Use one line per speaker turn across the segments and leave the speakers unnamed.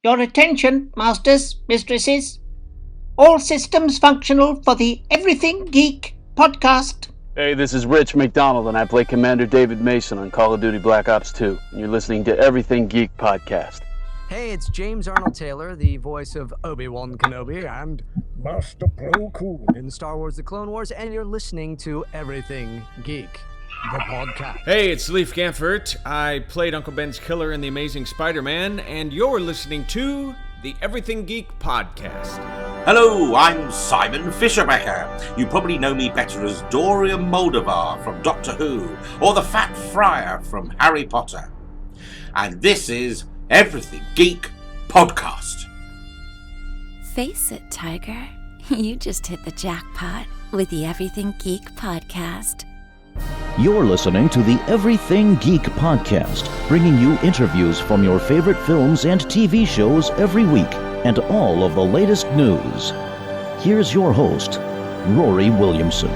Your attention, masters, mistresses. All systems functional for the Everything Geek podcast.
Hey, this is Rich McDonald, and I play Commander David Mason on Call of Duty Black Ops 2. And you're listening to Everything Geek podcast.
Hey, it's James Arnold Taylor, the voice of Obi-Wan Kenobi and Master Plo Koon in Star Wars The Clone Wars, and you're listening to Everything Geek, the podcast.
Hey, it's Leif Ganfert. I played Uncle Ben's killer in The Amazing Spider-Man, and you're listening to the Everything Geek podcast.
Hello, I'm Simon Fisherbecker. You probably know me better as Dorian Moldovar from Doctor Who, or the Fat Friar from Harry Potter. And this is Everything Geek podcast.
Face it, Tiger. You just hit the jackpot with the Everything Geek podcast.
You're listening to the Everything Geek podcast, bringing you interviews from your favorite films and TV shows every week, and all of the latest news. Here's your host, Ruari Williamson.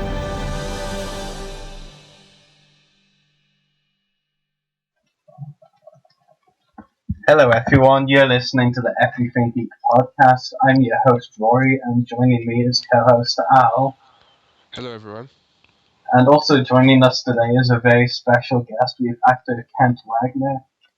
Hello everyone, you're listening to the Everything Geek podcast. I'm your host Rory, and joining me is co-host Al.
Hello everyone.
And also joining us today is a very special guest. We have actor Kent Wagner,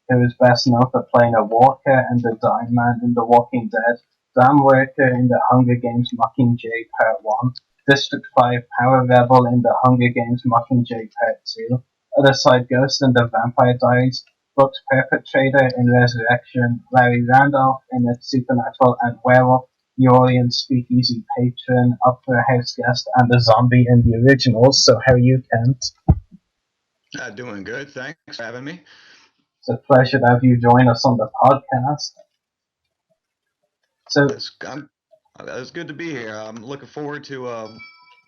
who is best known for playing a walker and the Dying Man in The Walking Dead, Dam Worker in the Hunger Games Mockingjay Part 1, District 5 Power Rebel in the Hunger Games Mockingjay Part 2, Otherside Ghost in the Vampire Diaries, Book's Perpetrator in Resurrection, Larry Randolph in It's Supernatural, and Werewolf, the Orleans Speakeasy Patron, Opera House Guest, and a zombie in the originals. So how are you, Kent?
Doing good, thanks for having me.
It's a pleasure to have you join us on the podcast. So
It's good to be here. I'm looking forward to,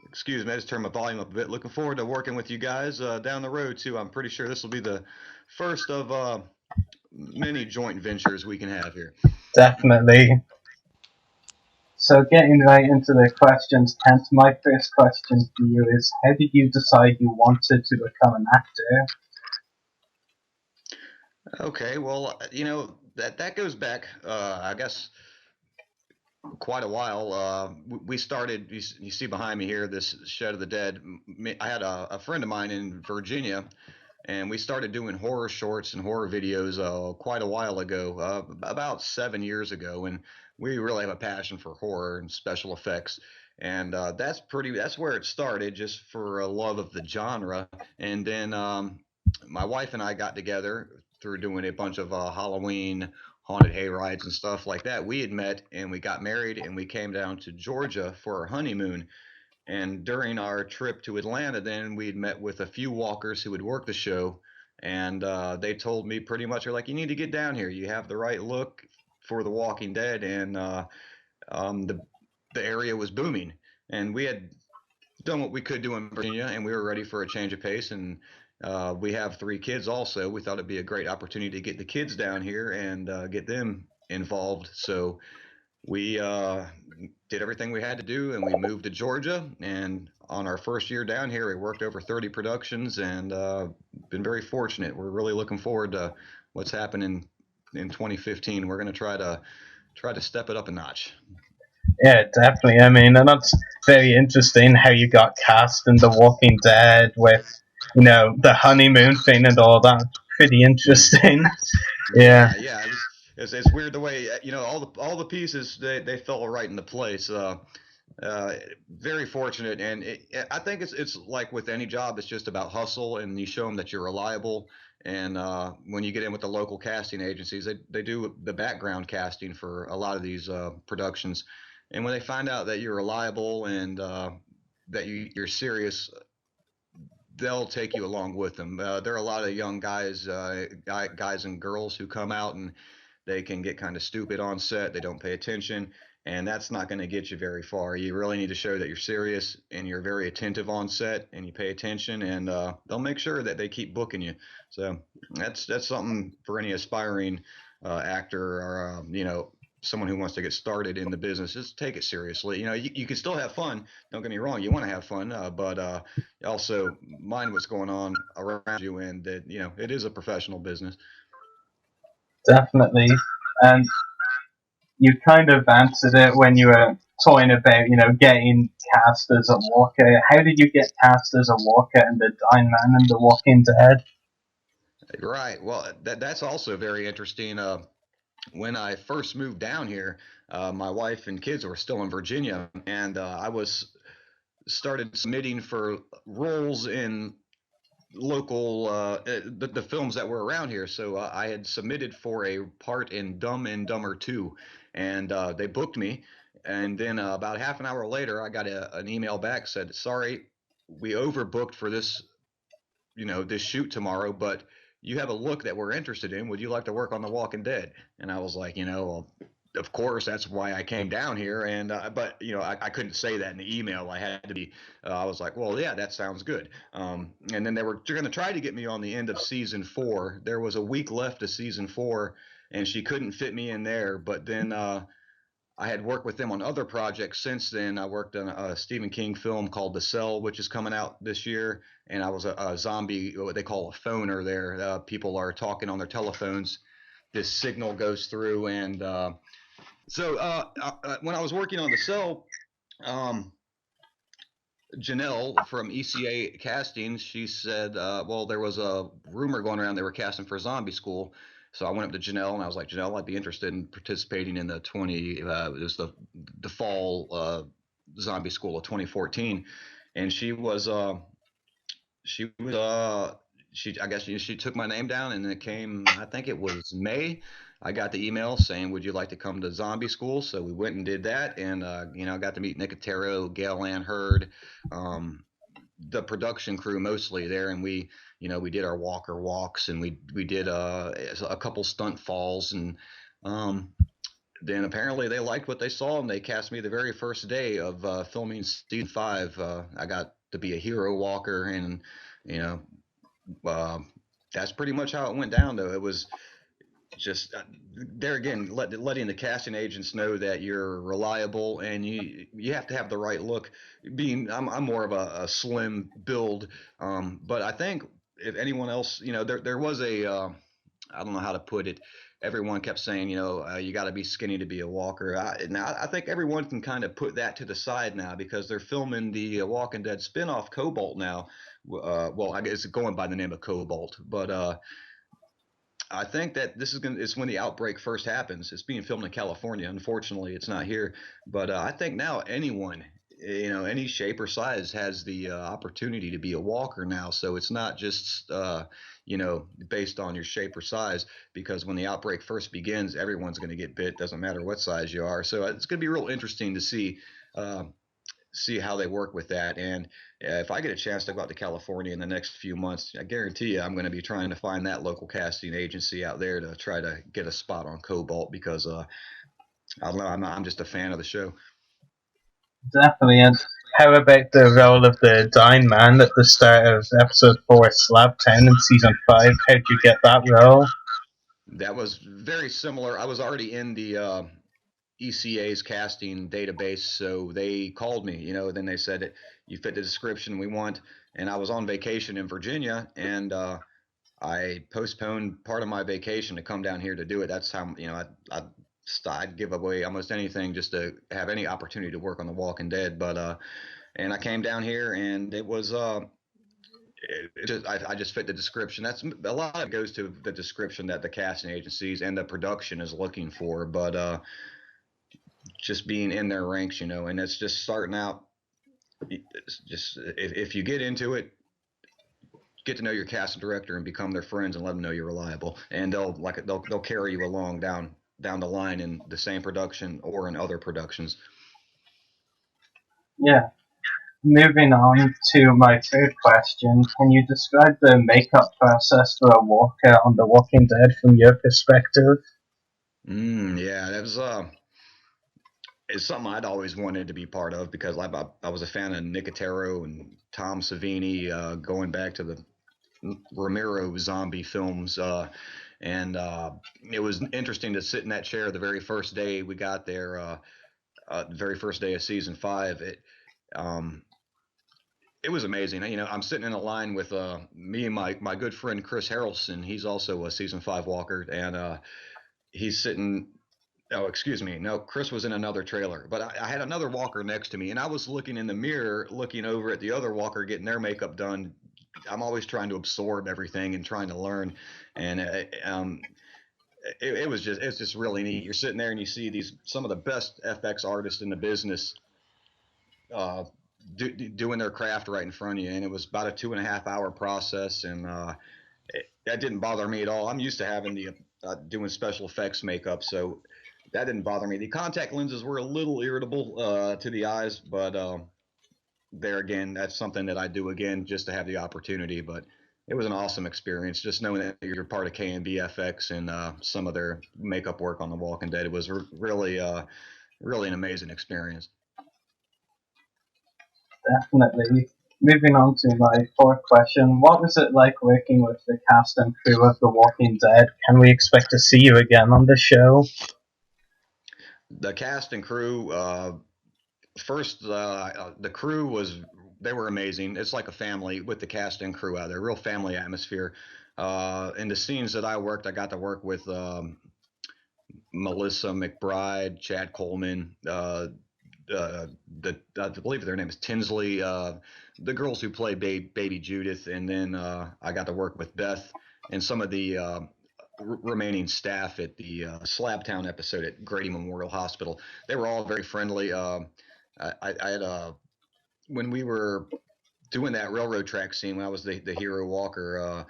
excuse me, I just turned my volume up a bit. Looking forward to working with you guys down the road, too. I'm pretty sure this will be the first of many joint ventures we can have here.
Definitely. So getting right into the questions, Kent, my first question for you is, how did you decide you wanted to become an actor?
Okay, well, that goes back, I guess, quite a while. We started, you see behind me here, this Shed of the Dead. I had a friend of mine in Virginia, and we started doing horror shorts and horror videos quite a while ago, about 7 years ago, and we really have a passion for horror and special effects, and that's where it started, just for a love of the genre. And then my wife and I got together through doing a bunch of Halloween haunted hay rides and stuff like that. We had met and we got married, and we came down to Georgia for our honeymoon. And during our trip to Atlanta, then we'd met with a few walkers who would work the show, and they told me pretty much, they're like, you need to get down here. You have the right look for The Walking Dead, and the area was booming, and we had done what we could do in Virginia, and we were ready for a change of pace. And we have 3 kids also. We thought it'd be a great opportunity to get the kids down here and get them involved. So we did everything we had to do, and we moved to Georgia. And on our first year down here, we worked over 30 productions, and been very fortunate. We're really looking forward to what's happening in 2015. We're going to try to step it up a notch.
Yeah, definitely. I mean, and that's very interesting how you got cast in The Walking Dead with, the honeymoon thing and all that. Pretty interesting. Yeah.
Yeah. It's weird the way, all the pieces, they fell right into place. Very fortunate. And I think it's like with any job, it's just about hustle, and you show them that you're reliable. And when you get in with the local casting agencies, they do the background casting for a lot of these productions. And when they find out that you're reliable and that you're serious, they'll take you along with them. There are a lot of young guys and girls who come out, and they can get kind of stupid on set. They don't pay attention, and that's not going to get you very far. You really need to show that you're serious and you're very attentive on set and you pay attention, and they'll make sure that they keep booking you. So that's something for any aspiring actor or someone who wants to get started in the business. Just take it seriously. You can still have fun. Don't get me wrong. You want to have fun, but also mind what's going on around you, and that it is a professional business.
Definitely. And you kind of answered it when you were talking about, getting cast as a walker. How did you get cast as a walker and the Dying Man and The Walking Dead?
Right. Well, that's also very interesting. When I first moved down here, my wife and kids were still in Virginia, and I was started submitting for roles in local the films that were around here. So I had submitted for a part in Dumb and Dumber 2, and they booked me. And then about half an hour later, I got an email back said, "Sorry, we overbooked for this, this shoot tomorrow, but you have a look that we're interested in. Would you like to work on The Walking Dead?" And I was like, well, of course, that's why I came down here. And but I couldn't say that in the email. I had to be. I was like, well, yeah, that sounds good. And then they were going to try to get me on the end of season 4. There was a week left of season 4, and she couldn't fit me in there. But then I had worked with them on other projects since then. I worked on a Stephen King film called The Cell, which is coming out this year, and I was a zombie, what they call a phoner there. People are talking on their telephones. This signal goes through, and when I was working on The Cell, Janelle from ECA Casting, she said, well, there was a rumor going around they were casting for Zombie School. So I went up to Janelle and I was like, Janelle, I'd be interested in participating in the it was the fall Zombie School of 2014. And she I guess she took my name down, and it came, I think it was May. I got the email saying, would you like to come to Zombie School? So we went and did that. And, I got to meet Nicotero, Gail Ann Hurd, the production crew mostly there. And we did our walker walks, and we did a couple stunt falls. And then apparently they liked what they saw, and they cast me the very first day of filming season 5. I got to be a hero walker, and, that's pretty much how it went down, though. It was just there again, letting the casting agents know that you're reliable, and you have to have the right look. I'm more of a slim build, but I think if anyone else, there was I don't know how to put it. Everyone kept saying, you got to be skinny to be a walker. I think everyone can kind of put that to the side now, because they're filming the Walking Dead spinoff Cobalt now. Well, I guess it's going by the name of Cobalt, but I think that it's when the outbreak first happens. It's being filmed in California. Unfortunately, it's not here. But I think now anyone, any shape or size has the opportunity to be a walker now. So it's not just, based on your shape or size, because when the outbreak first begins, everyone's going to get bit. Doesn't matter what size you are. So it's going to be real interesting to see how they work with that. And if I get a chance to go out to California in the next few months, I guarantee you I'm going to be trying to find that local casting agency out there to try to get a spot on Cobalt, because I don't know, I'm just a fan of the show.
Definitely. And how about the role of the Dying Man at the start of episode 4, Slab 10 in season 5? How'd you get that role?
That was very similar. I was already in the ECA's casting database, so they called me, then they said, you fit the description we want. And I was on vacation in Virginia, and I postponed part of my vacation to come down here to do it. That's how, I'd give away almost anything just to have any opportunity to work on The Walking Dead. But and I came down here, and it was I just fit the description. That's a lot of it goes to the description that the casting agencies and the production is looking for. But just being in their ranks, and it's just starting out. Just if you get into it, get to know your casting director and become their friends, and let them know you're reliable, and they'll carry you along down the line in the same production or in other productions.
Yeah. Moving on to my third question, can you describe the makeup process for a walker on The Walking Dead from your perspective?
Yeah, that was it's something I'd always wanted to be part of, because I was a fan of Nicotero and Tom Savini, going back to the Romero zombie films, and it was interesting to sit in that chair the very first day we got there, the very first day of season 5. It was amazing. I'm sitting in a line with me and my good friend Chris Harrelson. He's also a season 5 walker, and he's sitting Oh, excuse me. No, Chris was in another trailer, but I had another walker next to me, and I was looking in the mirror, looking over at the other walker getting their makeup done. I'm always trying to absorb everything and trying to learn, and it's just really neat. You're sitting there and you see some of the best FX artists in the business uh, doing their craft right in front of you, and it was about a 2.5 hour process, and that didn't bother me at all. I'm used to having the doing special effects makeup, so that didn't bother me. The contact lenses were a little irritable to the eyes, but there again, that's something that I do again just to have the opportunity. But it was an awesome experience, just knowing that you're part of KNBFX and some of their makeup work on The Walking Dead. It was really, really an amazing experience.
Definitely. Moving on to my fourth question, what was it like working with the cast and crew of The Walking Dead? Can we expect to see you again on the show?
The cast and crew, first, the crew they were amazing. It's like a family with the cast and crew out there, real family atmosphere. In the scenes that I worked, I got to work with Melissa McBride, Chad Coleman, I believe their name is Tinsley, the girls who play Baby Judith, and then I got to work with Beth and some of the remaining staff at the Slabtown episode at Grady Memorial Hospital. They were all very friendly. I had when we were doing that railroad track scene when I was the hero walker.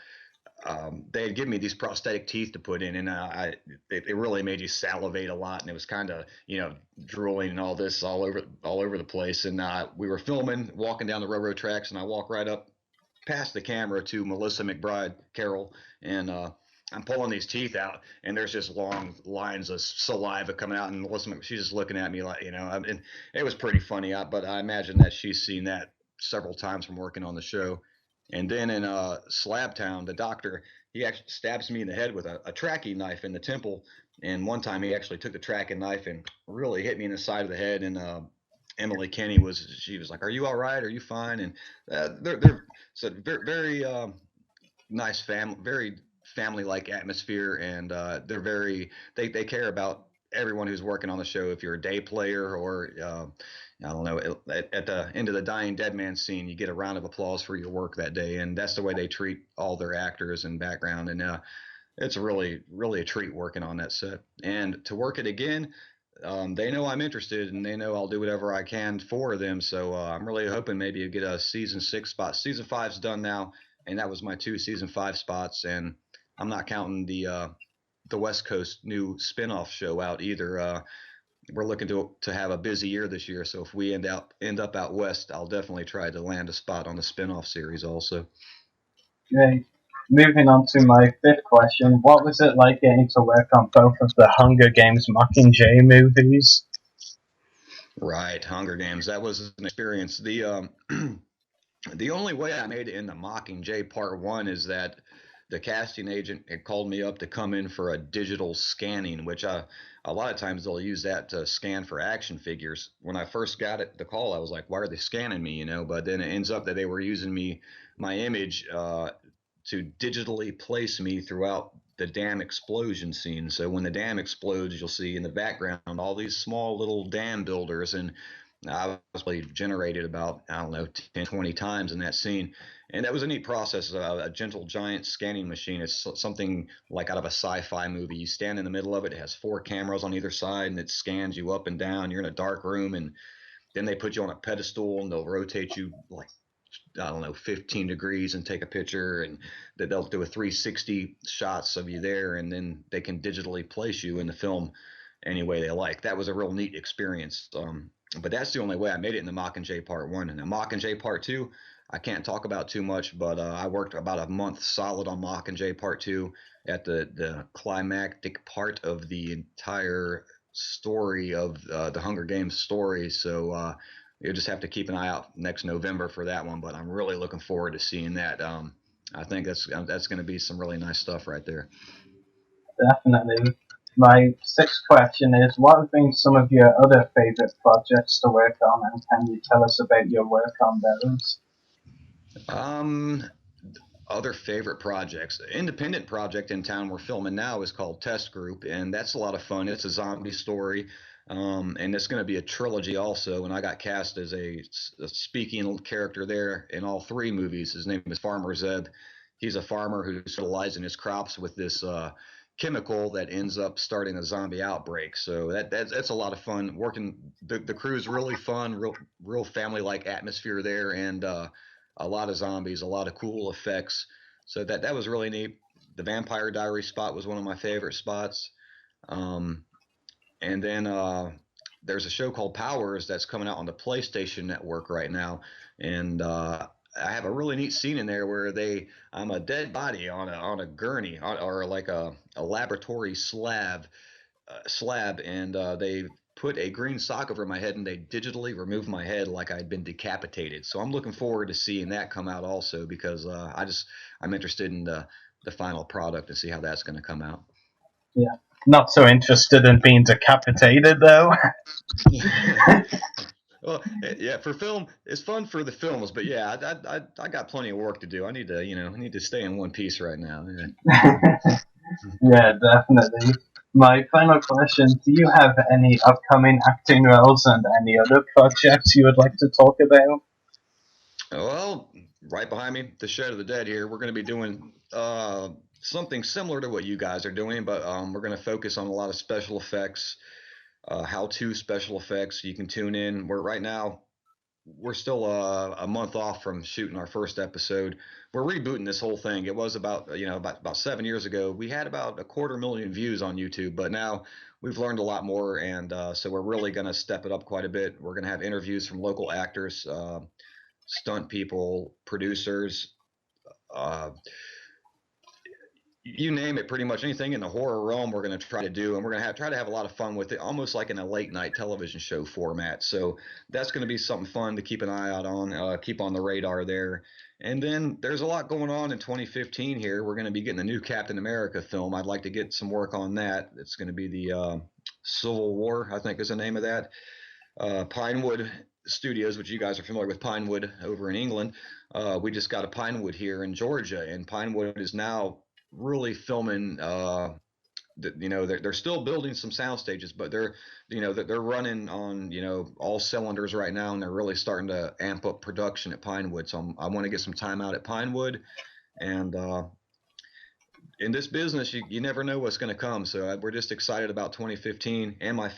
They had given me these prosthetic teeth to put in, and it really made you salivate a lot, and it was kind of drooling and all this all over the place. And we were filming, walking down the railroad tracks, and I walk right up past the camera to Melissa McBride, Carol, and I'm pulling these teeth out, and there's just long lines of saliva coming out, and Melissa, she's just looking at me like, and it was pretty funny. But I imagine that she's seen that several times from working on the show. And then in Slabtown, the doctor, he actually stabs me in the head with a tracking knife in the temple. And one time he actually took the tracking knife and really hit me in the side of the head. And Emily Kenny was like, "Are you all right? Are you fine?" And they're so very, very nice family, very family-like atmosphere, and they care about everyone who's working on the show. If you're a day player or I don't know, at the end of the Dying Dead Man scene, you get a round of applause for your work that day, and that's the way they treat all their actors and background. And it's really, really a treat working on that set. And to work it again, they know I'm interested, and they know I'll do whatever I can for them. So I'm really hoping maybe you get a season 6 spot. Season 5's done now, and that was my 2 season 5 spots, and I'm not counting the West Coast new spinoff show out either. We're looking to have a busy year this year, so if we end up out west, I'll definitely try to land a spot on the spinoff series also.
Great. Moving on to my fifth question, what was it like getting to work on both of the Hunger Games Mockingjay movies?
Right, Hunger Games. That was an experience. The only way I made it in the Mockingjay Part 1 is that the casting agent had called me up to come in for a digital scanning, which a lot of times they'll use that to scan for action figures. When I first got the call, I was like, why are they scanning me? But then it ends up that they were using my image to digitally place me throughout the dam explosion scene. So when the dam explodes, you'll see in the background all these small little dam builders, and I was probably generated about, 10, 20 times in that scene. And that was a neat process. A gentle giant scanning machine. It's something like out of a sci-fi movie. You stand in the middle of it. It has 4 cameras on either side, and it scans you up and down. You're in a dark room, and then they put you on a pedestal, and they'll rotate you like, 15 degrees and take a picture, and they'll do a 360 shots of you there, and then they can digitally place you in the film any way they like. That was a real neat experience. But that's the only way I made it in the Mockingjay Part 1. And the Mockingjay Part 2, I can't talk about too much, but I worked about a month solid on Mockingjay Part 2 at the climactic part of the entire story of the Hunger Games story. So you'll just have to keep an eye out next November for that one. But I'm really looking forward to seeing that. I think that's going to be some really nice stuff right there.
Definitely. My sixth question is, what have been some of your other favorite projects to work on, and can you tell us about your work on those?
Other favorite projects. The independent project in town we're filming now is called Test Group, and that's a lot of fun. It's a zombie story, and it's going to be a trilogy also. And I got cast as a speaking character there in all three movies. His name is Farmer Zeb. He's a farmer who's fertilizing his crops with this chemical that ends up starting a zombie outbreak. So that's a lot of fun. Working the crew's really fun, real family like atmosphere there, and a lot of zombies, a lot of cool effects. So that was really neat. The Vampire Diaries spot was one of my favorite spots. Um, and then there's a show called Powers that's coming out on the PlayStation Network right now, and I have a really neat scene in there where I'm a dead body on a gurney or like a laboratory slab, and they put a green sock over my head and they digitally removed my head like I'd been decapitated. So I'm looking forward to seeing that come out also, because I'm interested in the final product and see how that's going to come out.
Yeah. Not so interested in being decapitated though.
Well, yeah, for film, it's fun for the films, but yeah, I got plenty of work to do. I need to stay in one piece right now. Yeah.
Yeah, definitely. My final question, do you have any upcoming acting roles and any other projects you would like to talk about?
Well, right behind me, the Shed of the Dead here, we're going to be doing something similar to what you guys are doing, but we're going to focus on a lot of special effects, how-to special effects. You can tune in. Right now, we're still a month off from shooting our first episode. We're rebooting this whole thing. It was about 7 years ago. We had about 250,000 views on YouTube, but now we've learned a lot more, and so we're really going to step it up quite a bit. We're going to have interviews from local actors, stunt people, producers, uh, you name it, pretty much anything in the horror realm we're going to try to do, and we're going to try to have a lot of fun with it, almost like in a late night television show format. So that's going to be something fun to keep an eye out on, keep on the radar there. And then there's a lot going on in 2015 here. We're going to be getting a new Captain America film. I'd like to get some work on that. It's going to be the Civil War, I think is the name of that. Pinewood Studios, which you guys are familiar with, Pinewood over in England. We just got a Pinewood here in Georgia, and Pinewood is now really filming. They're still building some sound stages, but they're running on all cylinders right now, and they're really starting to amp up production at Pinewood. So I want to get some time out at Pinewood, and in this business, you never know what's going to come. So we're just excited about 2015, and my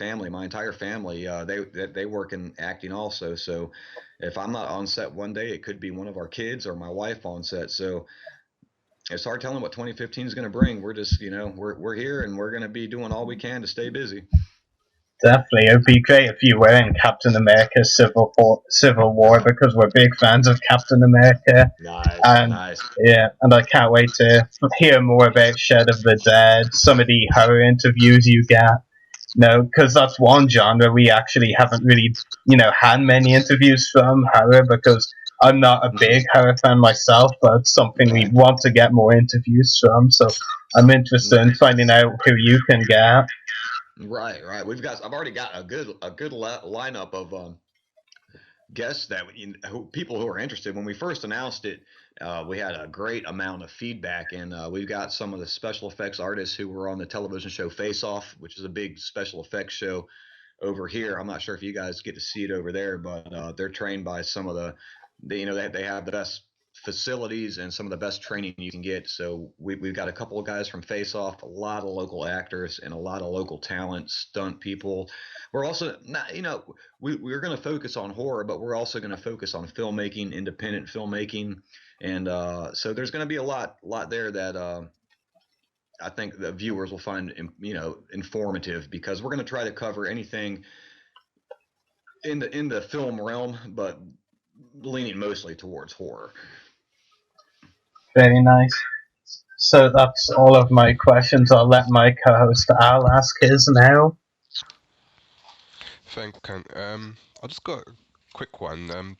entire family, they work in acting also. So if I'm not on set one day, it could be one of our kids or my wife on set. So it's hard telling what 2015 is going to bring. We're just, we're here, and we're going to be doing all we can to stay busy.
Definitely, it would be great if you were in Captain America Civil War, because we're big fans of Captain America.
Nice.
Yeah, and I can't wait to hear more about Shed of the Dead, some of the horror interviews you get. Because that's one genre we actually haven't really, had many interviews from horror, because I'm not a big horror fan myself, but it's something we want to get more interviews from. So I'm interested in finding out who you can get.
Right. I've already got a good lineup of guests people who are interested. When we first announced it, we had a great amount of feedback, and we've got some of the special effects artists who were on the television show Face Off, which is a big special effects show over here. I'm not sure if you guys get to see it over there, but they're trained by some of they have the best facilities and some of the best training you can get. So we've got a couple of guys from Face Off, a lot of local actors, and a lot of local talent, stunt people. We're also not, we're going to focus on horror, but we're also going to focus on filmmaking, independent filmmaking, and so there's going to be a lot there that I think the viewers will find informative, because we're going to try to cover anything in the film realm, but leaning mostly towards horror.
Very nice. So that's all of my questions. I'll let my co-host Al ask his now.
Thanks, Ken. I just got a quick one.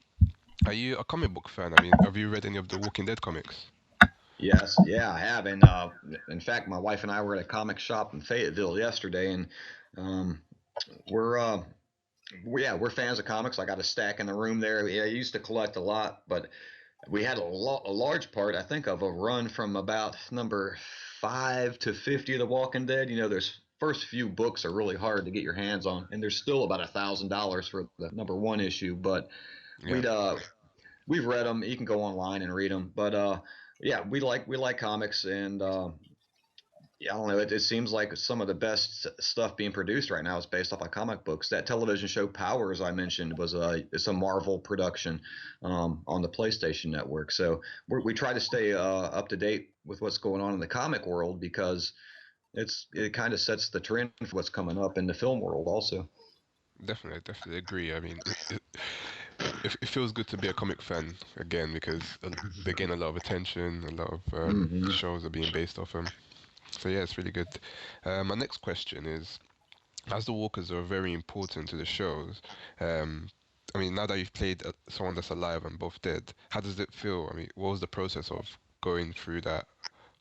Are you a comic book fan? I mean, have you read any of the Walking Dead comics?
Yes, yeah, I have. And in fact, my wife and I were at a comic shop in Fayetteville yesterday, and we're fans of comics. I got a stack in the room there. Yeah, I used to collect a lot, but we had a large part, I think, of a run from about number 5 to 50 of The Walking Dead. There's first few books are really hard to get your hands on, and there's still about $1,000 for the number one issue. But
Yeah.
we've read them. You can go online and read them. But yeah, we like comics, and yeah, I don't know. It seems like some of the best stuff being produced right now is based off of comic books. That television show Powers I mentioned it's a Marvel production on the PlayStation Network. So we try to stay up to date with what's going on in the comic world because it kind of sets the trend for what's coming up in the film world also.
Definitely agree. I mean, it feels good to be a comic fan again because they gain a lot of attention. A lot of shows are being based off them. So yeah, it's really good. My next question is, as the walkers are very important to the shows, I mean, now that you've played someone that's alive and both dead, how does it feel? I mean, what was the process of going through that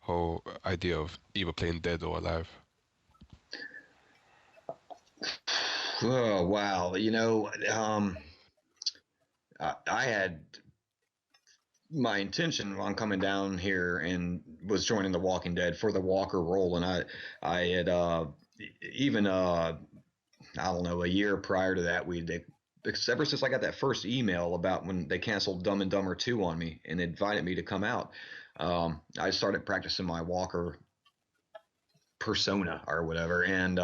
whole idea of either playing dead or alive?
Oh wow, I had my intention on coming down here and was joining the Walking Dead for the Walker role, and I had even I don't know, a year prior to that ever since I got that first email about when they canceled Dumb and Dumber 2 on me and invited me to come out, I started practicing my Walker persona or whatever, and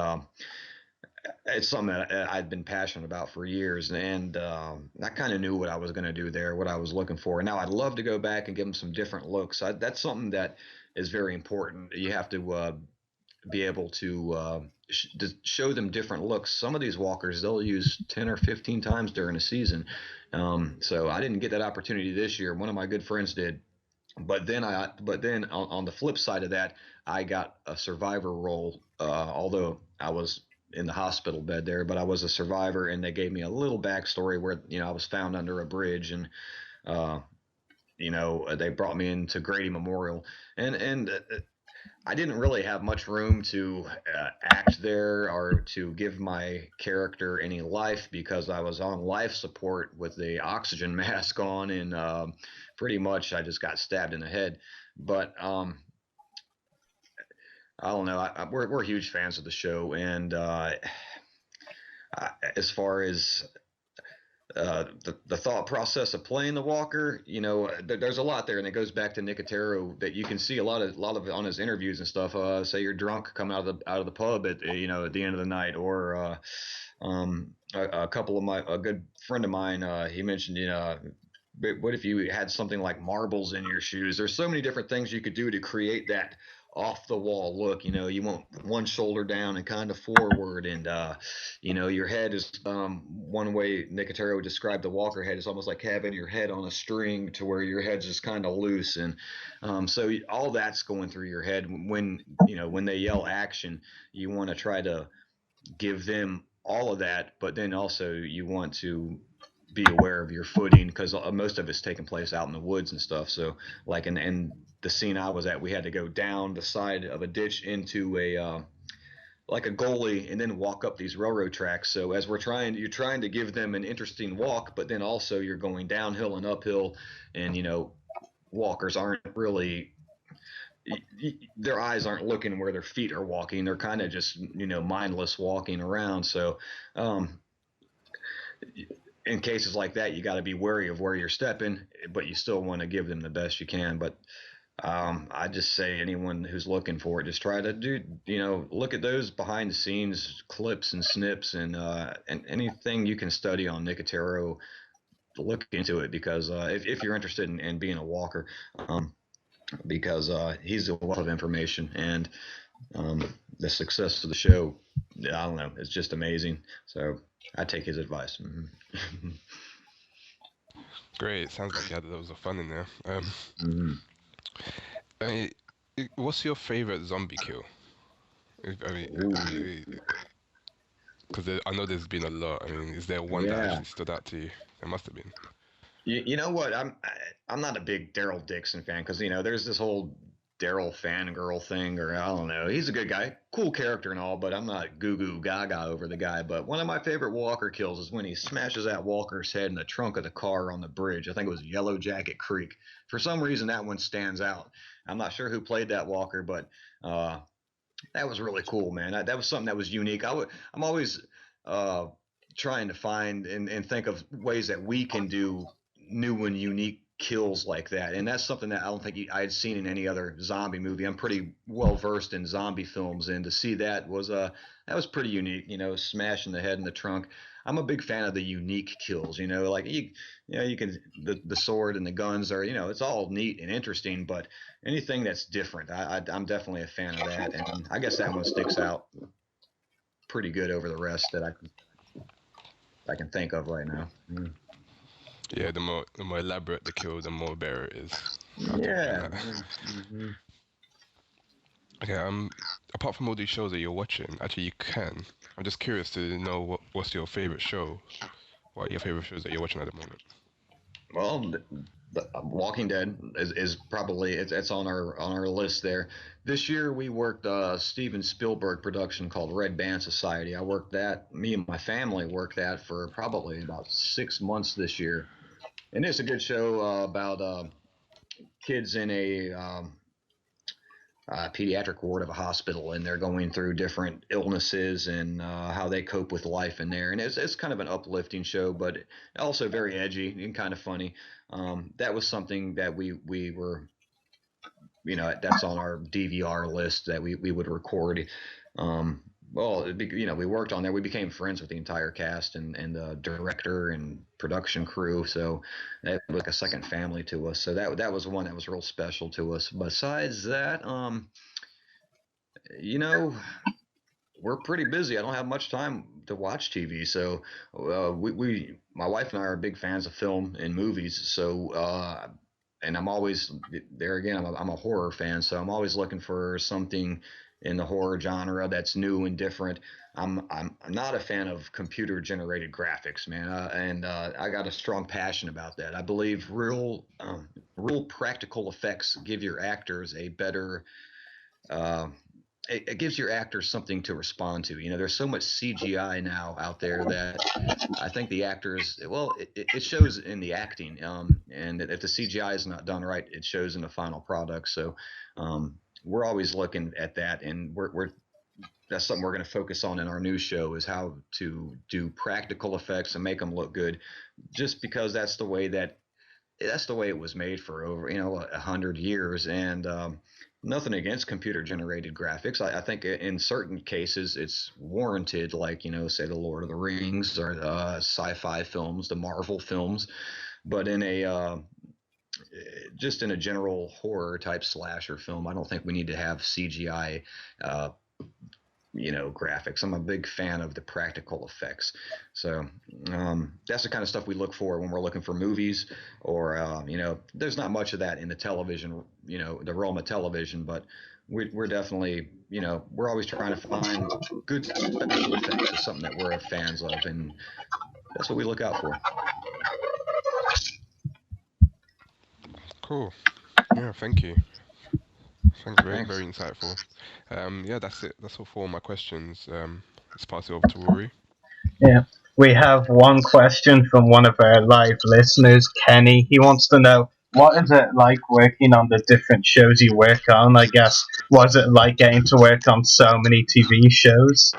it's something that I'd been passionate about for years, and I kind of knew what I was going to do there, what I was looking for. And now I'd love to go back and give them some different looks. That's something that is very important. You have to be able to show them different looks. Some of these walkers they'll use 10 or 15 times during a season. So I didn't get that opportunity this year. One of my good friends did. But then on the flip side of that, I got a survivor role, although I was in the hospital bed there, but I was a survivor, and they gave me a little backstory where I was found under a bridge, and they brought me into Grady Memorial, and I didn't really have much room to act there or to give my character any life because I was on life support with the oxygen mask on, and pretty much I just got stabbed in the head. But I don't know. We're huge fans of the show, and as far as the thought process of playing the Walker, there's a lot there, and it goes back to Nicotero that you can see a lot of it on his interviews and stuff. Say you're drunk, come out of the pub at the end of the night, or a good friend of mine, he mentioned what if you had something like marbles in your shoes? There's so many different things you could do to create that off the wall look. You want one shoulder down and kind of forward, and your head is one way Nicotero would describe the Walker head is almost like having your head on a string to where your head's just kind of loose, and so all that's going through your head when they yell action. You want to try to give them all of that, but then also you want to be aware of your footing because most of it's taking place out in the woods and stuff. So like in the scene I was at, we had to go down the side of a ditch into like a gully and then walk up these railroad tracks. So as you're trying to give them an interesting walk, but then also you're going downhill and uphill, and walkers aren't really, their eyes aren't looking where their feet are walking. They're kind of just mindless walking around. So in cases like that, you got to be wary of where you're stepping, but you still want to give them the best you can. But I just say anyone who's looking for it, just try to look at those behind the scenes clips and snips, and anything you can study on Nicotero, look into it, because if you're interested in being a walker, because he's a wealth of information, and the success of the show, I don't know, it's just amazing. So I take his advice. Mm-hmm.
Great. Sounds like you had loads of fun in there. I mean, what's your favorite zombie kill? Because I know there's been a lot. I mean, is there one that actually stood out to you? There must have been.
You know what? I'm not a big Daryl Dixon fan, because there's this whole Daryl fangirl thing, or I don't know. He's a good guy, cool character and all, but I'm not goo goo gaga over the guy. But one of my favorite Walker kills is when he smashes that Walker's head in the trunk of the car on the bridge. I think it was Yellow Jacket Creek. For some reason, that one stands out. I'm not sure who played that Walker, but that was really cool, man. That was something that was unique. I'm always trying to find and think of ways that we can do new and unique kills like that, and that's something that I don't think I had seen in any other zombie movie. I'm pretty well versed in zombie films, and to see that was pretty unique. Smashing the head in the trunk. I'm a big fan of the unique kills. Like you can the sword and the guns are it's all neat and interesting, but anything that's different, I'm definitely a fan of that, and I guess that one sticks out pretty good over the rest that I can think of right now.
Yeah, the more elaborate the kill, the more better it is.
Yeah.
Okay. Apart from all these shows that you're watching, actually, you can. I'm just curious to know what's your favorite show. What are your favorite shows that you're watching at the moment?
Well, the Walking Dead is probably it's on our list there. This year we worked a Steven Spielberg production called Red Band Society. I worked that. Me and my family worked that for probably about 6 months this year. And it's a good show about kids in a pediatric ward of a hospital, and they're going through different illnesses and how they cope with life in there. And it's kind of an uplifting show, but also very edgy and kind of funny. That was something that we were, that's on our DVR list that we would record. We worked on there. We became friends with the entire cast and the director and production crew. So that was like a second family to us. So that was one that was real special to us. Besides that, we're pretty busy. I don't have much time to watch TV. So my wife and I are big fans of film and movies. So and I'm always there again. I'm a horror fan, so I'm always looking for something in the horror genre that's new and different. I'm not a fan of computer generated graphics, man, and I got a strong passion about that. I believe real practical effects give your actors a better. It gives your actors something to respond to. There's so much CGI now out there that I think the actors, it shows in the acting, and if the CGI is not done right, it shows in the final product. So we're always looking at that, and that's something we're going to focus on in our new show, is how to do practical effects and make them look good, just because that's the way it was made for over 100 years. And nothing against computer generated graphics. I think in certain cases it's warranted, like say the Lord of the Rings or sci-fi films, the Marvel films, but in a just in a general horror type slasher film, I don't think we need to have CGI graphics. I'm a big fan of the practical effects. So that's the kind of stuff we look for when we're looking for movies, or there's not much of that in the television, the realm of television, but we're definitely, we're always trying to find good special effects. Is something that we're fans of, and that's what we look out for.
Cool. Yeah, thank you. Thanks, very insightful. Yeah, that's it. That's all for all my questions. Let's pass it over to Rory.
Yeah, we have one question from one of our live listeners, Kenny. He wants to know, what is it like working on the different shows you work on? I guess, was it like getting to work on so many TV shows?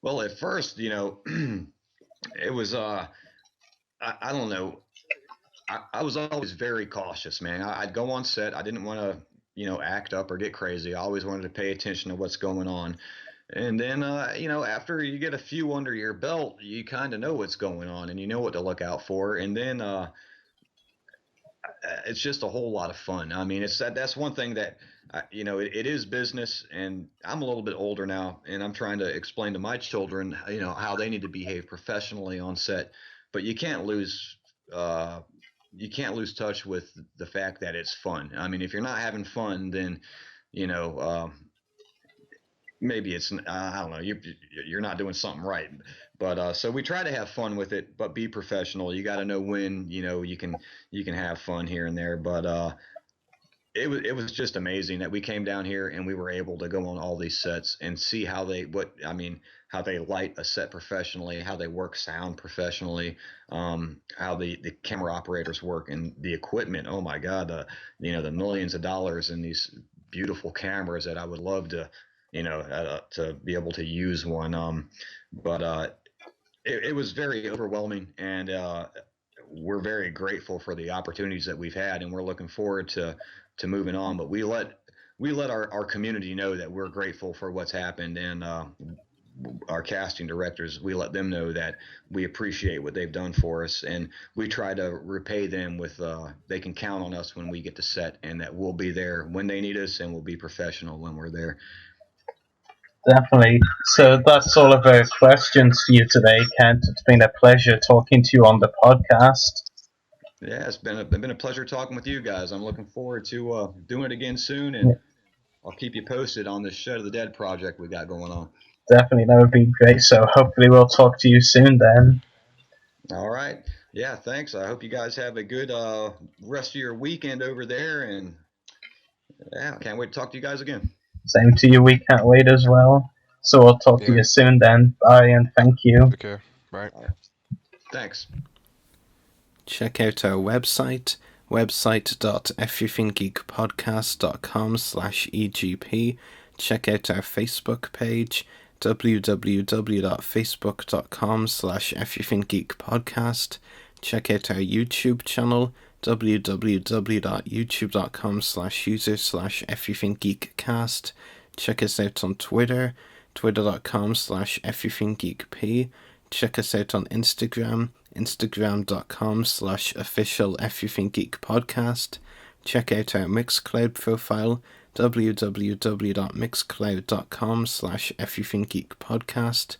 Well, at first, it was, I don't know. I was always very cautious, man. I'd go on set. I didn't want to, act up or get crazy. I always wanted to pay attention to what's going on. And then, after you get a few under your belt, you kind of know what's going on and you know what to look out for. And then it's just a whole lot of fun. I mean, that's one thing that, it is business, and I'm a little bit older now, and I'm trying to explain to my children, how they need to behave professionally on set. But you can't lose touch with the fact that it's fun. I mean, if you're not having fun, then, maybe it's, I don't know, you're not doing something right. But so we try to have fun with it, but be professional. You got to know when, you can have fun here and there. But it was just amazing that we came down here and we were able to go on all these sets and see how they light a set professionally, how they work sound professionally, how the camera operators work and the equipment. Oh my God, the millions of dollars in these beautiful cameras that I would love to, to be able to use one. But it was very overwhelming, and we're very grateful for the opportunities that we've had, and we're looking forward to moving on. But we let our community know that we're grateful for what's happened, and our casting directors, we let them know that we appreciate what they've done for us, and we try to repay them with they can count on us when we get to set, and that we'll be there when they need us, and we'll be professional when we're there.
Definitely. So that's all of our questions for you today, Kent. It's been a pleasure talking to you on the podcast.
Yeah, it's been a pleasure talking with you guys. I'm looking forward to doing it again soon, and I'll keep you posted on this Shed of the Dead project we got going on.
Definitely, that would be great. So hopefully we'll talk to you soon then.
All right. Yeah, thanks. I hope you guys have a good rest of your weekend over there, and yeah, can't wait to talk to you guys again.
Same to you. We can't wait as well. So we'll talk to you soon then. Bye and thank you.
Okay. Bye.
Thanks.
Check out our website, website.everythinggeekpodcast.com/EGP. Check out our Facebook page, www.facebook.com/everythinggeekpodcast. Check out our YouTube channel, www.youtube.com/user/everythinggeekcast. Check us out on Twitter, twitter.com/everythinggeekp. Check us out on Instagram, instagram.com/official-everythinggeekpodcast. Check out our Mixcloud profile, www.mixcloud.com/everythinggeekpodcast.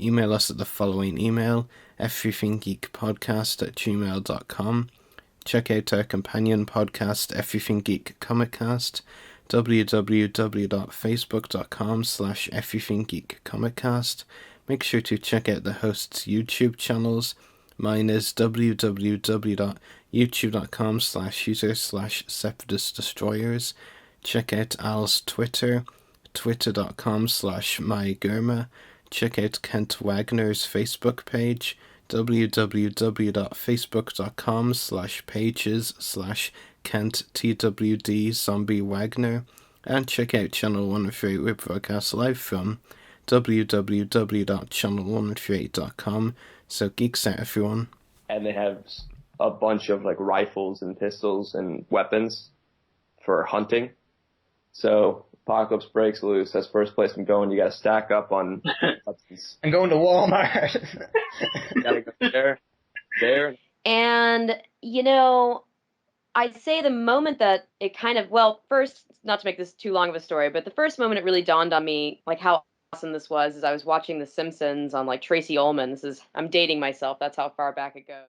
Email us at the following email, everythinggeekpodcast@gmail.com. Check out our companion podcast, Everything Geek Comiccast, www.facebook.com/everythinggeekcomiccast. Make sure to check out the hosts' YouTube channels. Mine is www.youtube.com/user/separatistdestroyers. Check out Al's Twitter, twitter.com/mygurma. Check out Kent Wagner's Facebook page, www.facebook.com/pages/KentTWD Zombie and check out Channel 138 we broadcast live from, www.channel138.com. So geeks out, everyone.
And they have a bunch of like rifles and pistols and weapons for hunting. So Apocalypse breaks loose. That's first place I'm going. You got to stack up on weapons.
I'm going to Walmart.
You got to go there.
And, I'd say the moment that it kind of, first, not to make this too long of a story, but the first moment it really dawned on me, like how awesome this was, is I was watching The Simpsons on like Tracy Ullman. I'm dating myself. That's how far back it goes.